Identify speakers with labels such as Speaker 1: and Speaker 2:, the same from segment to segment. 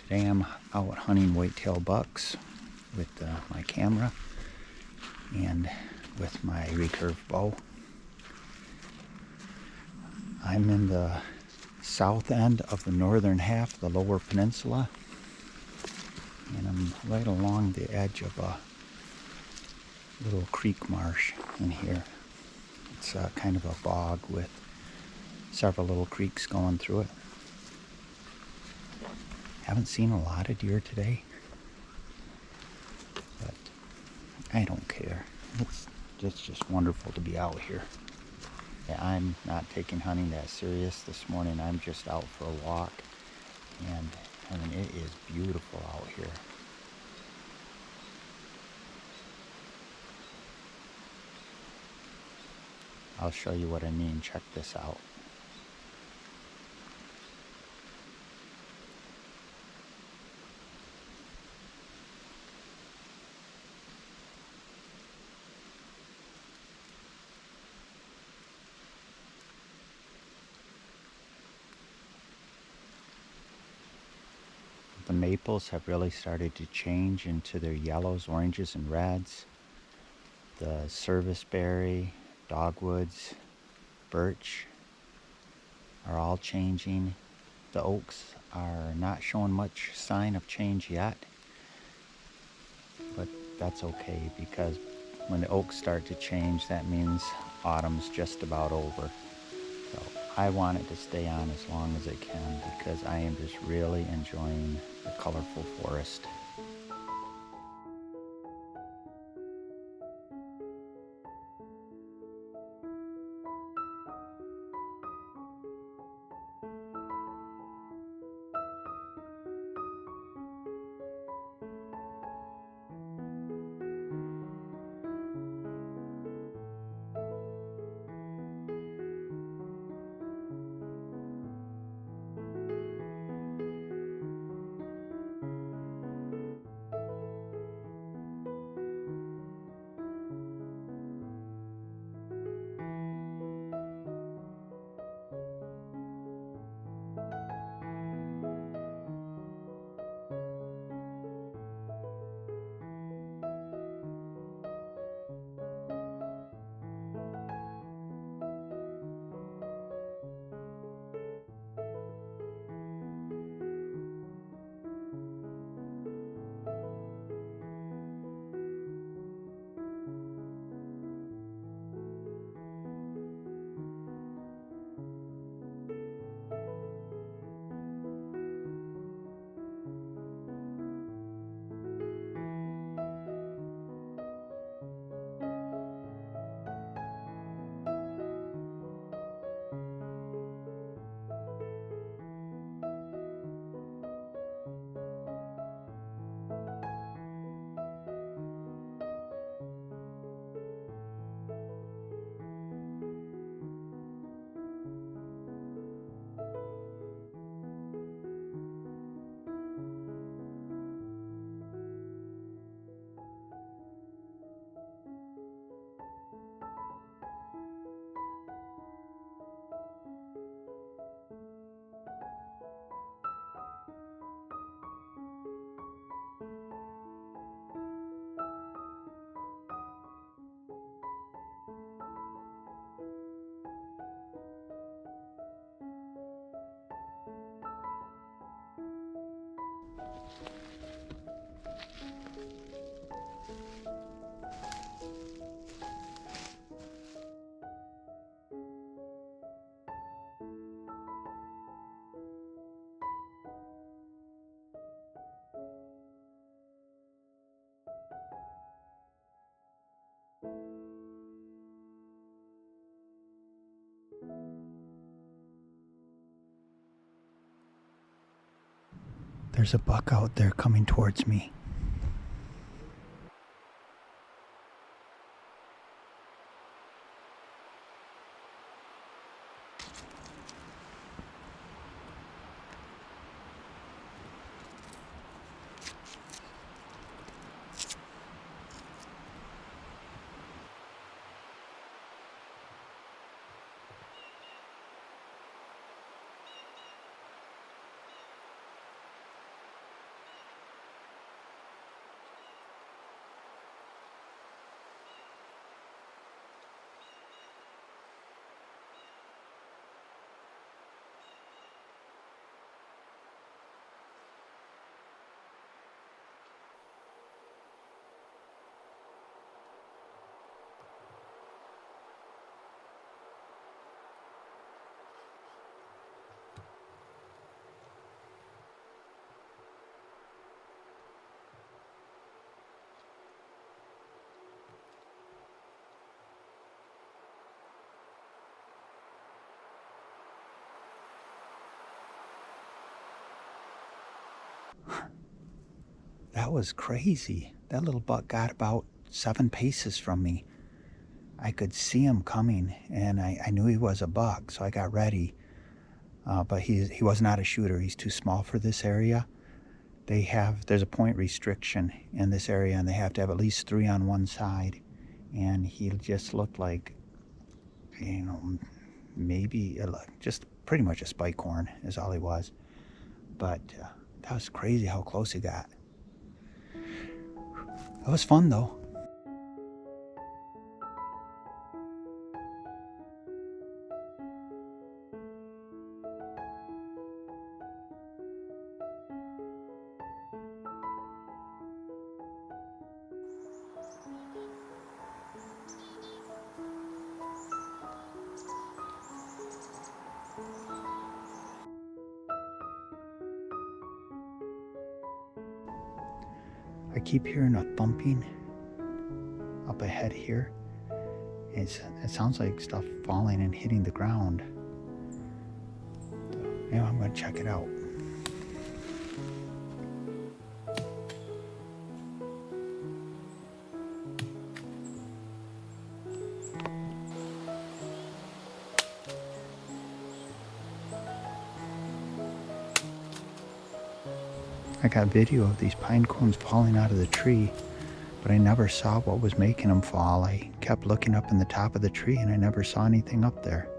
Speaker 1: Today I'm out hunting whitetail bucks with my camera and with my recurve bow. I'm in the south end of the northern half of the lower peninsula, and I'm right along the edge of a little creek marsh in here. It's kind of a bog with several little creeks going through it. Haven't seen a lot of deer today, but I don't care. It's just wonderful to be out here. Yeah, I'm not taking hunting that serious this morning. I'm just out for a walk, and I mean, it is beautiful out here. I'll show you what I mean. Check this out. The maples have really started to change into their yellows, oranges, and reds. The serviceberry, dogwoods, birch are all changing. The oaks are not showing much sign of change yet, but that's okay, because when the oaks start to change, that means autumn's just about over. So I want it to stay on as long as it can, because I am just really enjoying the colorful forest. There's a buck out there coming towards me. That was crazy. That little buck got about 7 paces from me. I could see him coming, and I knew he was a buck, so I got ready. But he was not a shooter. He's too small for this area. There's a point restriction in this area, and they have to have at least 3 on one side. And he just looked like, maybe just pretty much a spike horn is all he was. But that was crazy how close he got. That was fun though. I keep hearing a thumping up ahead here. It sounds like stuff falling and hitting the ground. So, anyway, I'm going to check it out. I got video of these pine cones falling out of the tree, but I never saw what was making them fall. I kept looking up in the top of the tree and I never saw anything up there.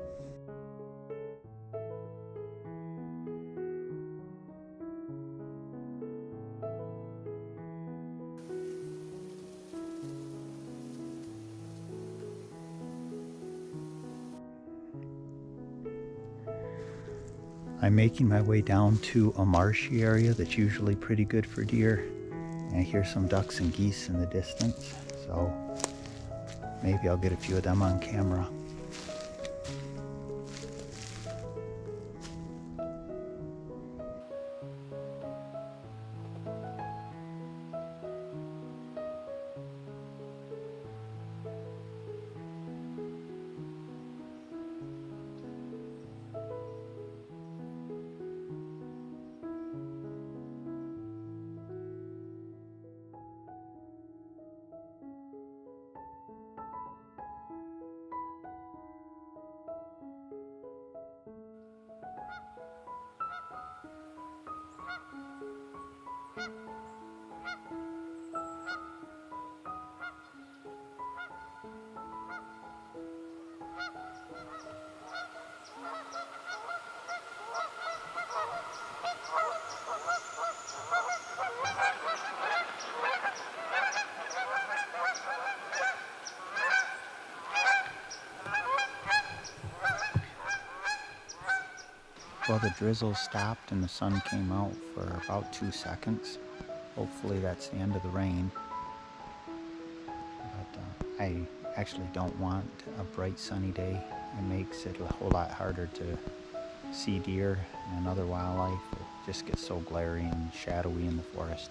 Speaker 1: I'm making my way down to a marshy area that's usually pretty good for deer. And I hear some ducks and geese in the distance, so maybe I'll get a few of them on camera. Well, the drizzle stopped and the sun came out for about 2 seconds. Hopefully that's the end of the rain. But I actually don't want a bright sunny day. It makes it a whole lot harder to see deer and other wildlife. It just gets so glary and shadowy in the forest.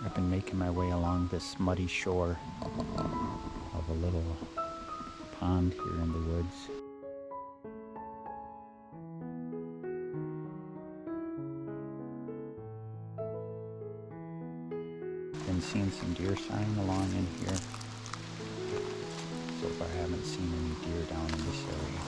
Speaker 1: I've been making my way along this muddy shore of a little pond here in the woods. been seeing some deer sign along in here. So far I haven't seen any deer down in this area.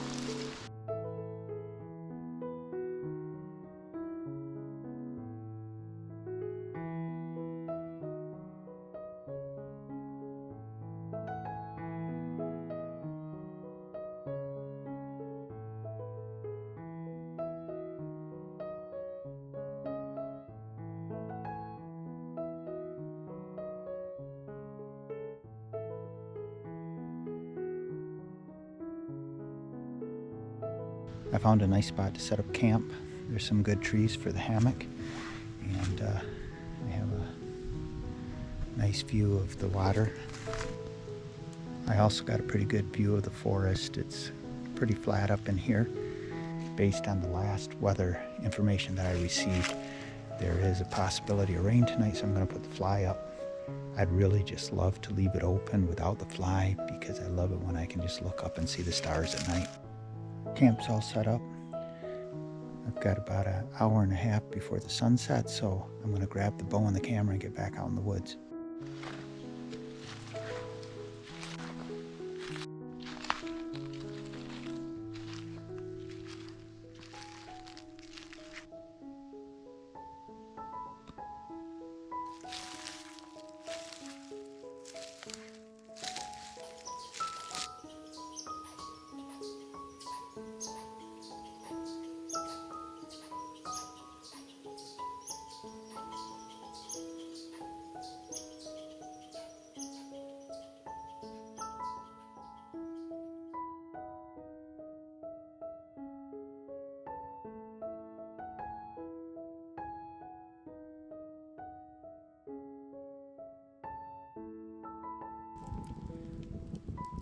Speaker 1: I found a nice spot to set up camp. There's some good trees for the hammock, and I have a nice view of the water. I also got a pretty good view of the forest. It's pretty flat up in here. Based on the last weather information that I received, there is a possibility of rain tonight, so I'm going to put the fly up. I'd really just love to leave it open without the fly because I love it when I can just look up and see the stars at night. Camp's all set up. I've got about an hour and a half before the sun sets, so I'm going to grab the bow and the camera and get back out in the woods.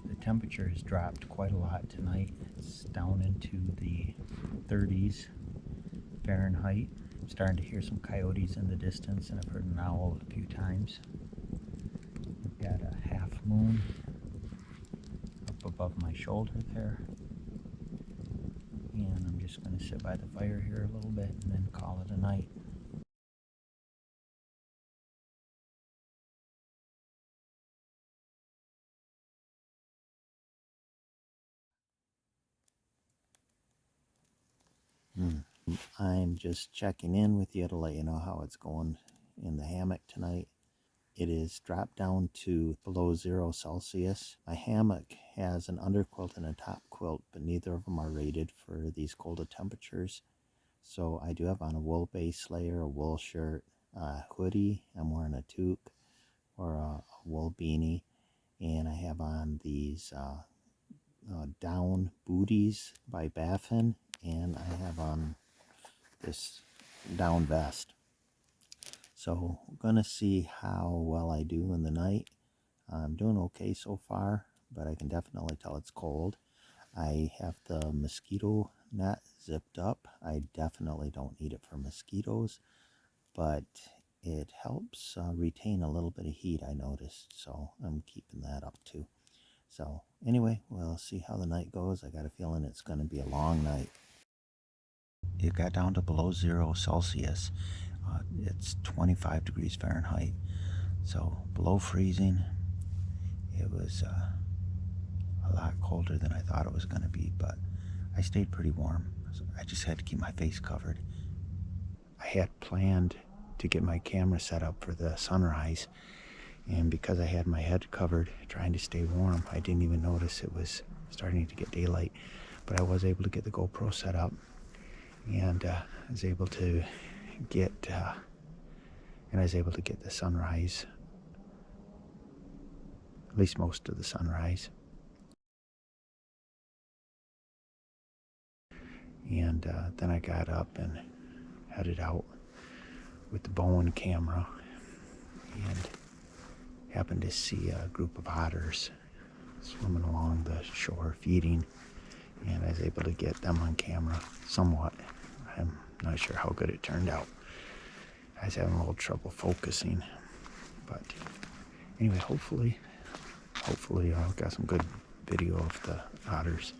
Speaker 1: The temperature has dropped quite a lot tonight. It's down into the 30s Fahrenheit. I'm starting to hear some coyotes in the distance, and I've heard an owl a few times. I've got a half moon up above my shoulder there, and I'm just going to sit by the fire here a little bit and then call it a night. I'm just checking in with you to let you know how it's going in the hammock tonight. It is dropped down to below 0 Celsius. My hammock has an underquilt and a top quilt, but neither of them are rated for these colder temperatures. So I do have on a wool base layer, a wool shirt, a hoodie. I'm wearing a toque or a wool beanie, and I have on these down booties by Baffin, and I have on this down vest. So we're gonna see how well I do in the night. I'm doing okay so far, but I can definitely tell it's cold. I have the mosquito net zipped up. I definitely don't need it for mosquitoes, but it helps retain a little bit of heat, I noticed, so I'm keeping that up too. So anyway, we'll see how the night goes. I got a feeling it's going to be a long night. It got down to below 0 Celsius. It's 25 degrees Fahrenheit, so below freezing. It was a lot colder than I thought it was going to be, but I stayed pretty warm. So I just had to keep my face covered. I had planned to get my camera set up for the sunrise, and because I had my head covered trying to stay warm, I didn't even notice it was starting to get daylight. But I was able to get the GoPro set up, and I was able to get the sunrise, at least most of the sunrise. And then I got up and headed out with the bow and camera, and happened to see a group of otters swimming along the shore feeding, and I was able to get them on camera somewhat. I'm not sure how good it turned out. I was having a little trouble focusing, but anyway, hopefully I've got some good video of the otters.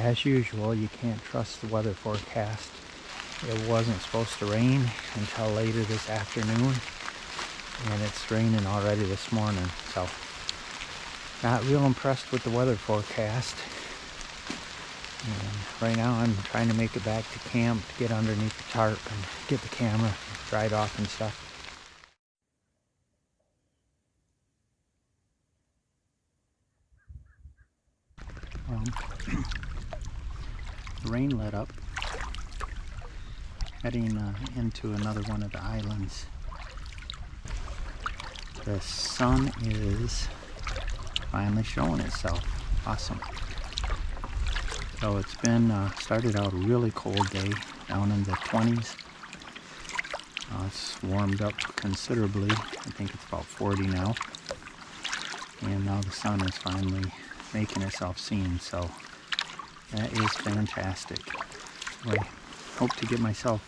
Speaker 1: As usual, you can't trust the weather forecast. It wasn't supposed to rain until later this afternoon, and it's raining already this morning, so not real impressed with the weather forecast. And right now I'm trying to make it back to camp to get underneath the tarp and get the camera dried off and stuff. The rain let up, heading into another one of the islands. The sun is finally showing itself. Awesome. So it's been started out a really cold day, down in the 20s. It's warmed up considerably. I think it's about 40 now. And now the sun is finally making itself seen, so that is fantastic. I hope to get myself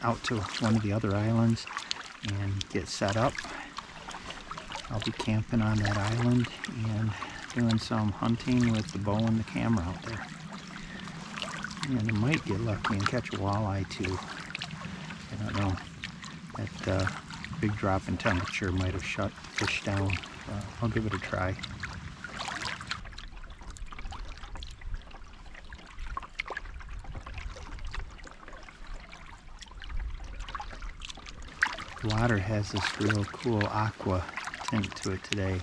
Speaker 1: out to one of the other islands and get set up. I'll be camping on that island and doing some hunting with the bow and the camera out there. And I might get lucky and catch a walleye too. I don't know. That big drop in temperature might have shut fish down. I'll give it a try. The water has this real cool aqua tint to it today.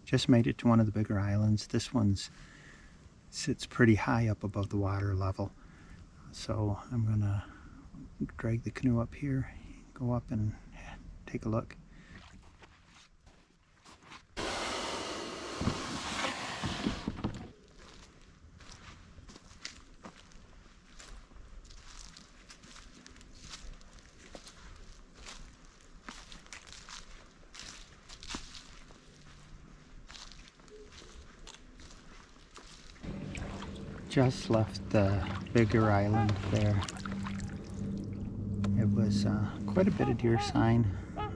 Speaker 1: Just made it to one of the bigger islands. This one sits pretty high up above the water level. So I'm gonna drag the canoe up here, go up and take a look. Just left the bigger island there. It was quite a bit of deer sign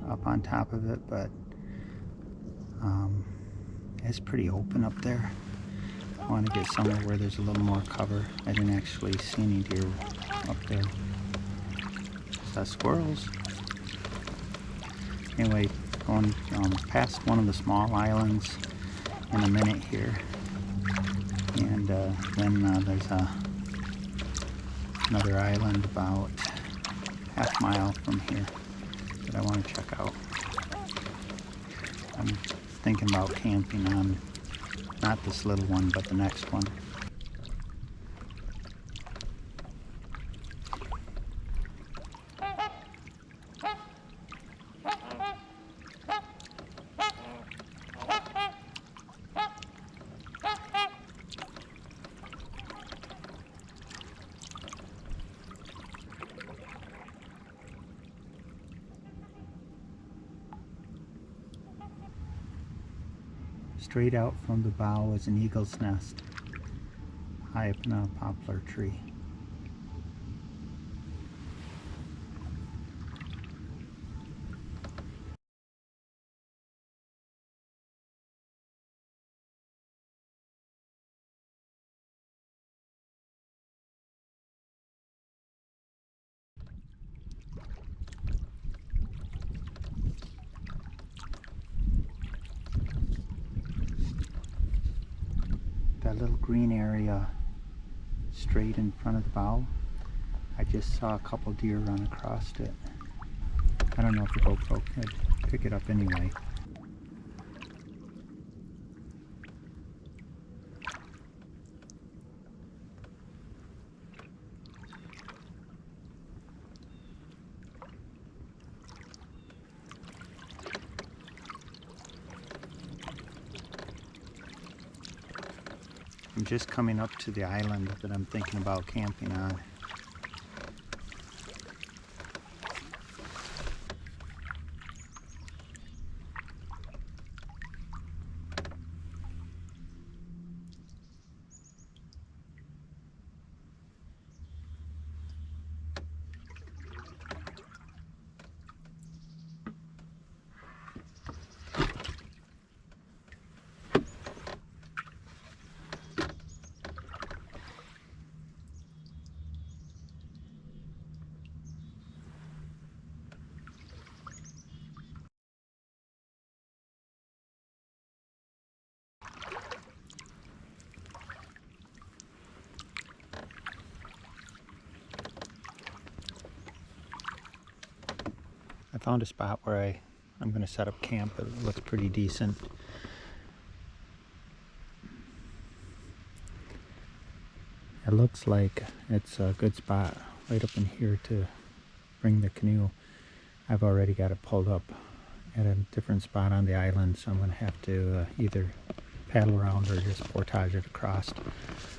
Speaker 1: up on top of it, but it's pretty open up there. I want to get somewhere where there's a little more cover. I didn't actually see any deer up there. Saw squirrels. Anyway, going past one of the small islands in a minute here. And then there's another island about half mile from here that I want to check out. I'm thinking about camping on not this little one, but the next one. Straight out from the bow is an eagle's nest, high up in a poplar tree. That little green area straight in front of the bow, I just saw a couple deer run across it. I don't know if the GoPro could pick it up anyway. I'm just coming up to the island that I'm thinking about camping on. found a spot where I'm going to set up camp. It looks pretty decent. It looks like it's a good spot right up in here to bring the canoe. I've already got it pulled up at a different spot on the island, so I'm going to have to either paddle around or just portage it across.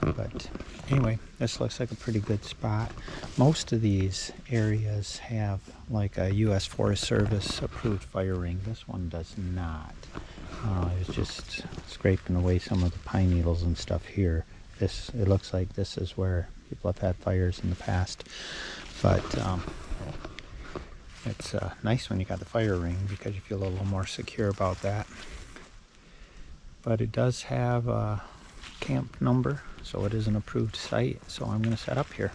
Speaker 1: But anyway, this looks like a pretty good spot. Most of these areas have like a U.S. Forest Service approved fire ring. This one does not. It was just scraping away some of the pine needles and stuff here. It looks like this is where people have had fires in the past. But it's nice when you got the fire ring because you feel a little more secure about that. But it does have a camp number, so it is an approved site, so I'm going to set up here.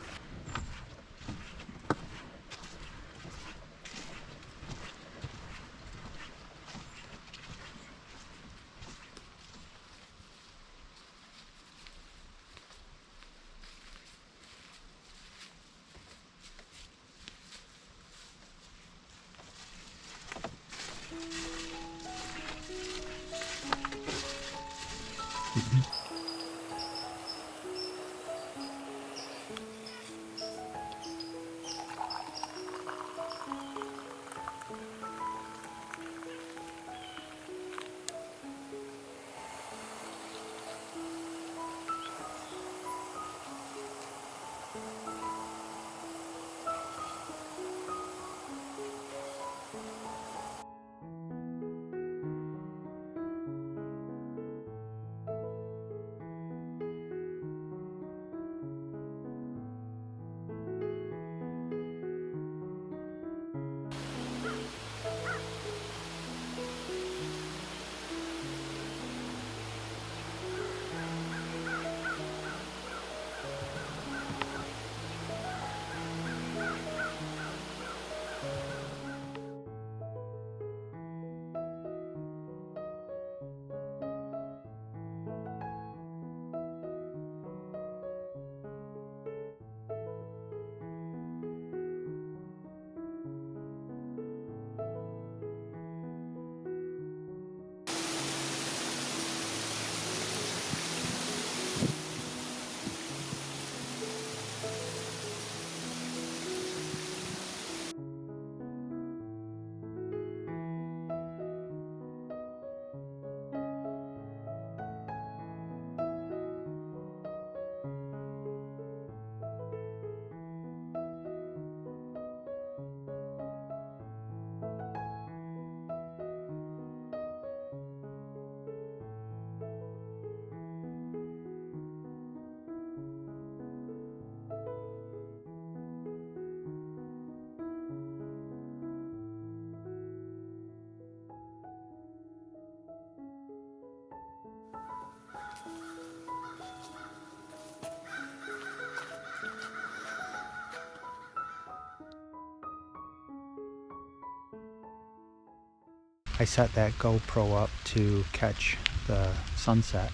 Speaker 1: I set that GoPro up to catch the sunset,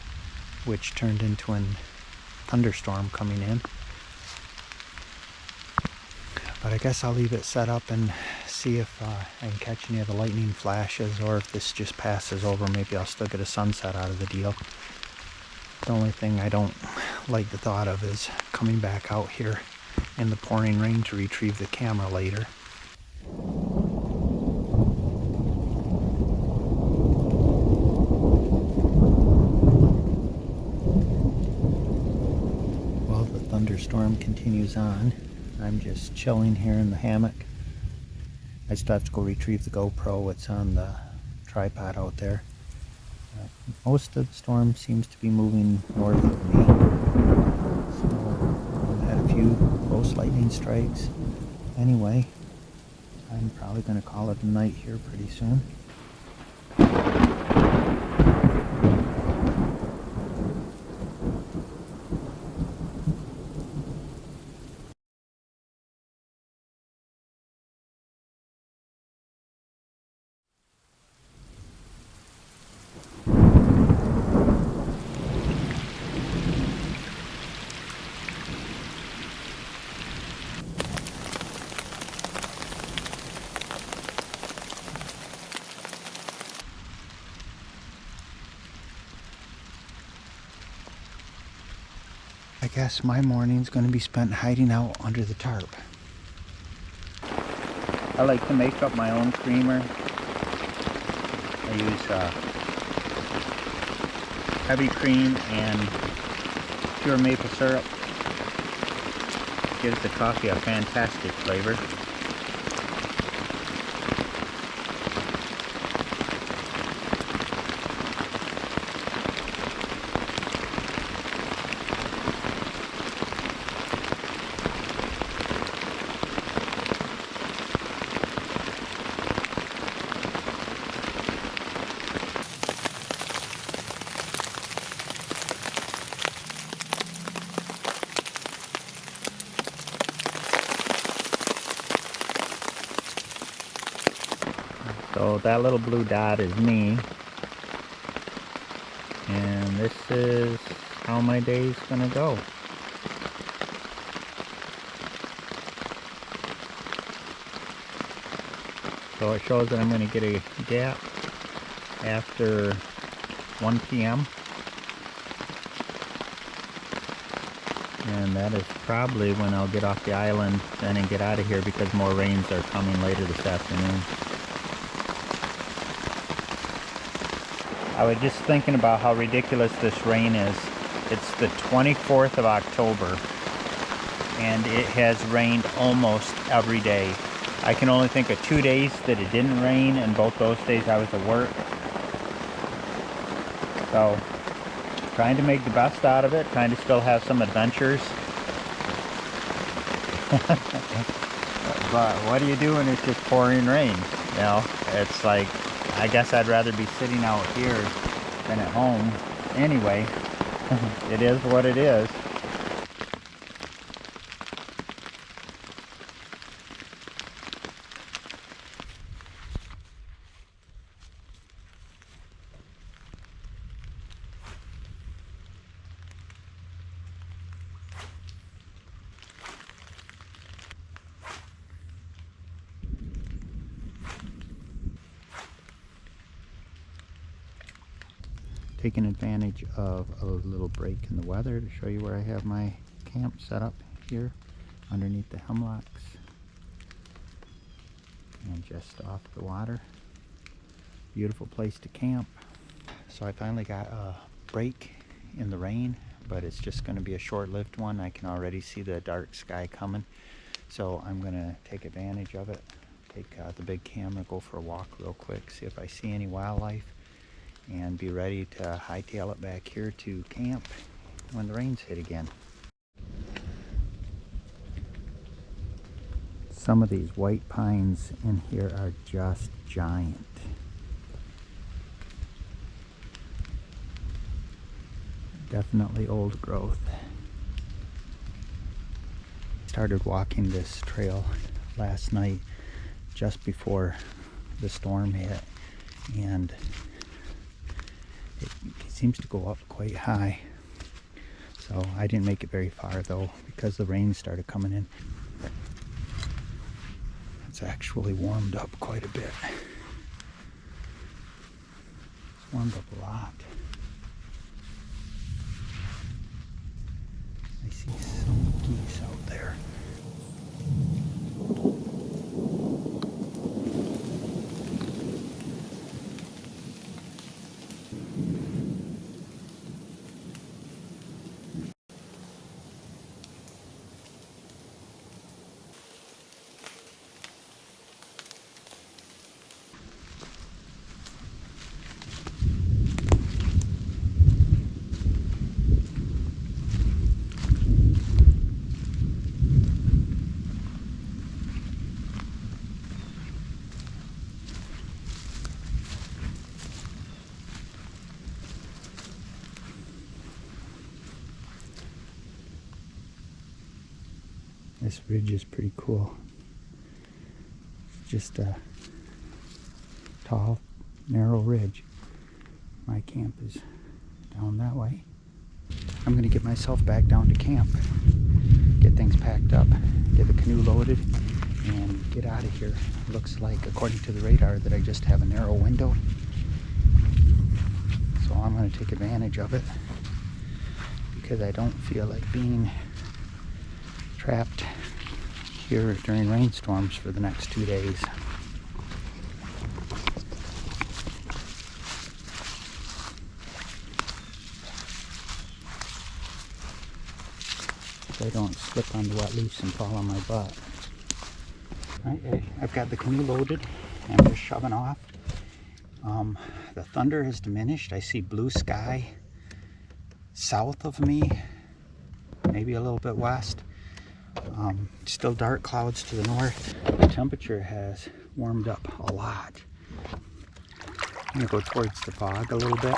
Speaker 1: which turned into a thunderstorm coming in. But I guess I'll leave it set up and see if I can catch any of the lightning flashes, or if this just passes over, maybe I'll still get a sunset out of the deal. The only thing I don't like the thought of is coming back out here in the pouring rain to retrieve the camera later. Well, the thunderstorm continues on. I'm just chilling here in the hammock. I still have to go retrieve the GoPro. It's on the tripod out there. Most of the storm seems to be moving north of me. So I've had a few close lightning strikes. Anyway, I'm probably going to call it a night here pretty soon. guess my morning's going to be spent hiding out under the tarp. I like to make up my own creamer. I use heavy cream and pure maple syrup. Gives the coffee a fantastic flavor. So that little blue dot is me, and this is how my day's gonna go. So it shows that I'm gonna get a gap after 1 p.m. and that is probably when I'll get off the island then and get out of here, because more rains are coming later this afternoon. I was just thinking about how ridiculous this rain is. It's the 24th of October and it has rained almost every day. I can only think of 2 days that it didn't rain, and both those days I was at work. So, trying to make the best out of it, trying to still have some adventures. But what do you do when it's just pouring rain? You know, it's like, I guess I'd rather be sitting out here than at home. Anyway, it is what it is. Taking advantage of a little break in the weather to show you where I have my camp set up here underneath the hemlocks and just off the water. Beautiful place to camp. So I finally got a break in the rain, but it's just going to be a short-lived one. I can already see the dark sky coming, so I'm going to take advantage of it. Take the big camera, go for a walk real quick, see if I see any wildlife, and be ready to hightail it back here to camp when the rains hit again. Some of these white pines in here are just giant. Definitely old growth. Started walking this trail last night just before the storm hit, and it seems to go up quite high. So I didn't make it very far though, because the rain started coming in. It's actually warmed up quite a bit. It's warmed up a lot. I see some geese out there. This ridge is pretty cool. It's just a tall, narrow ridge. My camp is down that way. I'm going to get myself back down to camp, get things packed up, get the canoe loaded, and get out of here. It looks like, according to the radar, that I just have a narrow window. So I'm going to take advantage of it, because I don't feel like being trapped here during rainstorms for the next 2 days. So I don't slip on the wet leaves and fall on my butt. Right, I've got the canoe loaded. I'm just shoving off. The thunder has diminished. I see blue sky south of me, maybe a little bit west. Still dark clouds to the north. The temperature has warmed up a lot. I'm going to go towards the fog a little bit.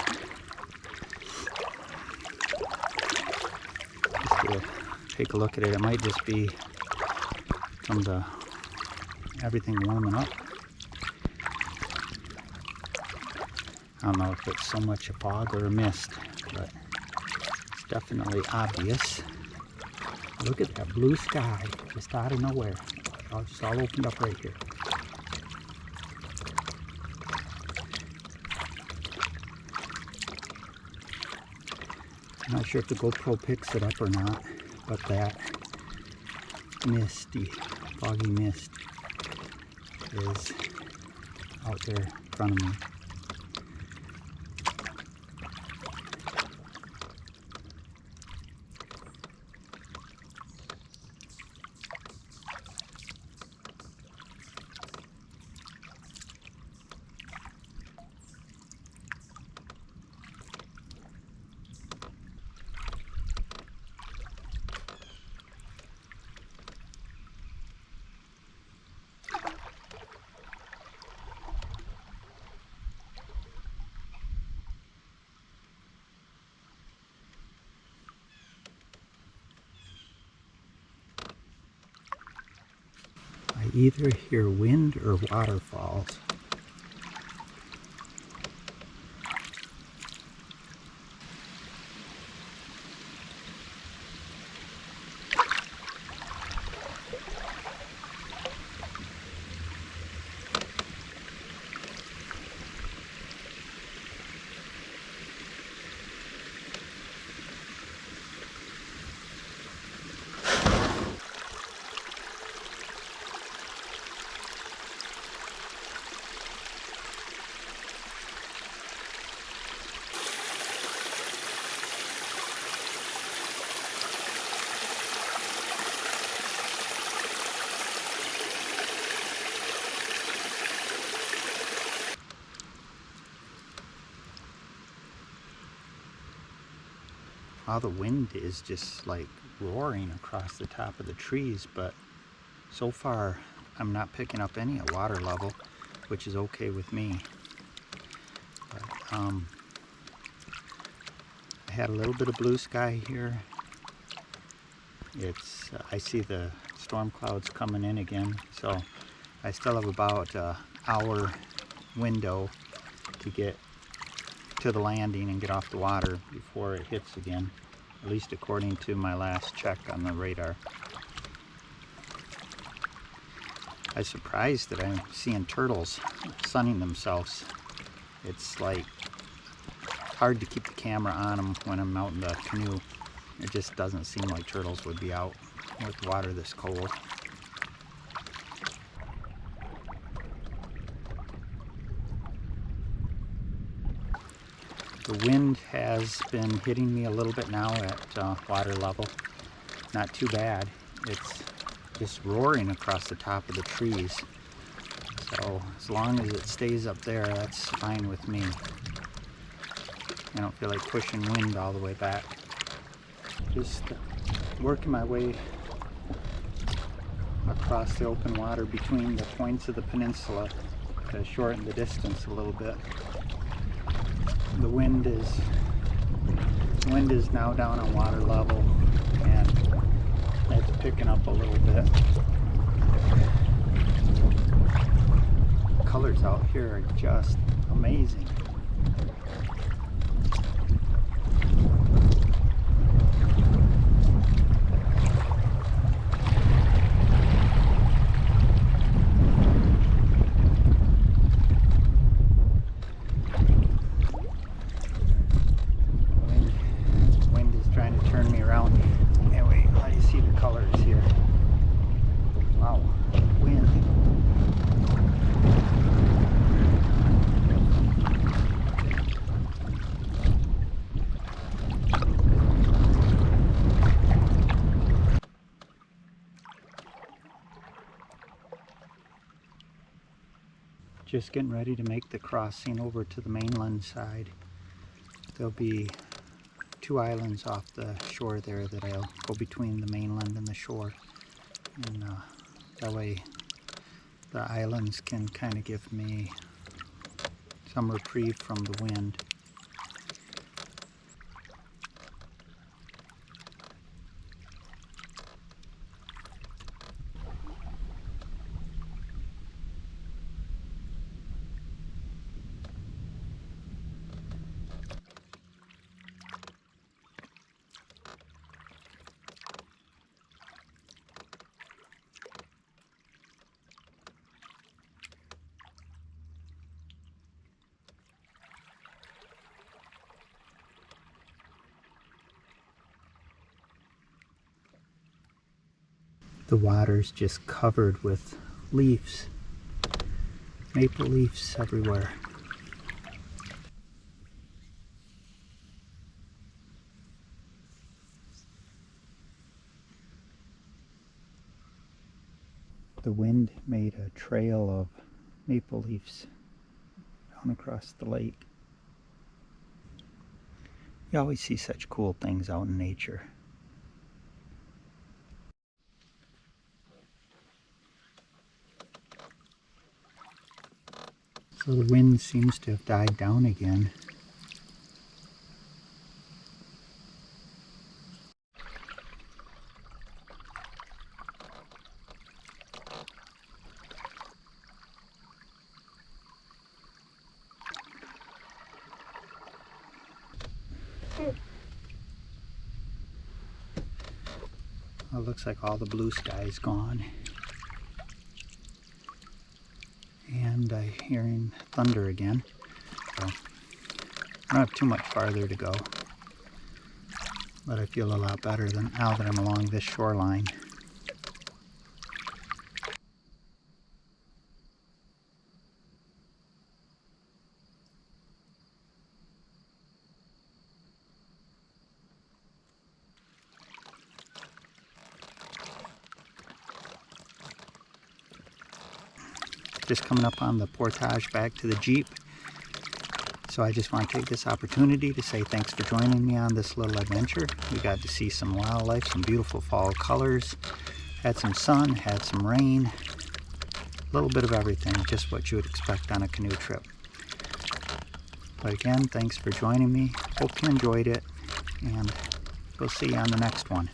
Speaker 1: Just to take a look at it. It might just be from everything warming up. I don't know if it's so much a fog or a mist, but it's definitely obvious. Look at that blue sky just out of nowhere. It's all opened up right here. I'm not sure if the GoPro picks it up or not, but that misty, foggy mist is out there in front of me. I either hear wind or waterfalls. Wow, the wind is just like roaring across the top of the trees, but so far I'm not picking up any at water level, which is okay with me. But, I had a little bit of blue sky here. I see the storm clouds coming in again, so I still have about an hour window to get to the landing and get off the water before it hits again, at least according to my last check on the radar. I was surprised that I'm seeing turtles sunning themselves. It's like hard to keep the camera on them when I'm out in the canoe. It just doesn't seem like turtles would be out with water this cold. The wind has been hitting me a little bit now at water level. Not too bad. It's just roaring across the top of the trees. So as long as it stays up there, that's fine with me. I don't feel like pushing wind all the way back. Just working my way across the open water between the points of the peninsula to shorten the distance a little bit. The wind is now down on water level, and it's picking up a little bit. The colors out here are just amazing. just getting ready to make the crossing over to the mainland side. There'll be 2 islands off the shore there that I'll go between the mainland and the shore. And that way the islands can kind of give me some reprieve from the wind. The water's just covered with leaves, maple leaves everywhere. The wind made a trail of maple leaves down across the lake. You always see such cool things out in nature. So the wind seems to have died down again. Well, it looks like all the blue sky is gone. And I'm hearing thunder again. So I don't have too much farther to go. But I feel a lot better now that I'm along this shoreline. Just coming up on the portage back to the Jeep. So I just want to take this opportunity to say thanks for joining me on this little adventure. We got to see some wildlife, some beautiful fall colors, had some sun, had some rain, a little bit of everything, just what you would expect on a canoe trip. But again, thanks for joining me. Hope you enjoyed it, and we'll see you on the next one.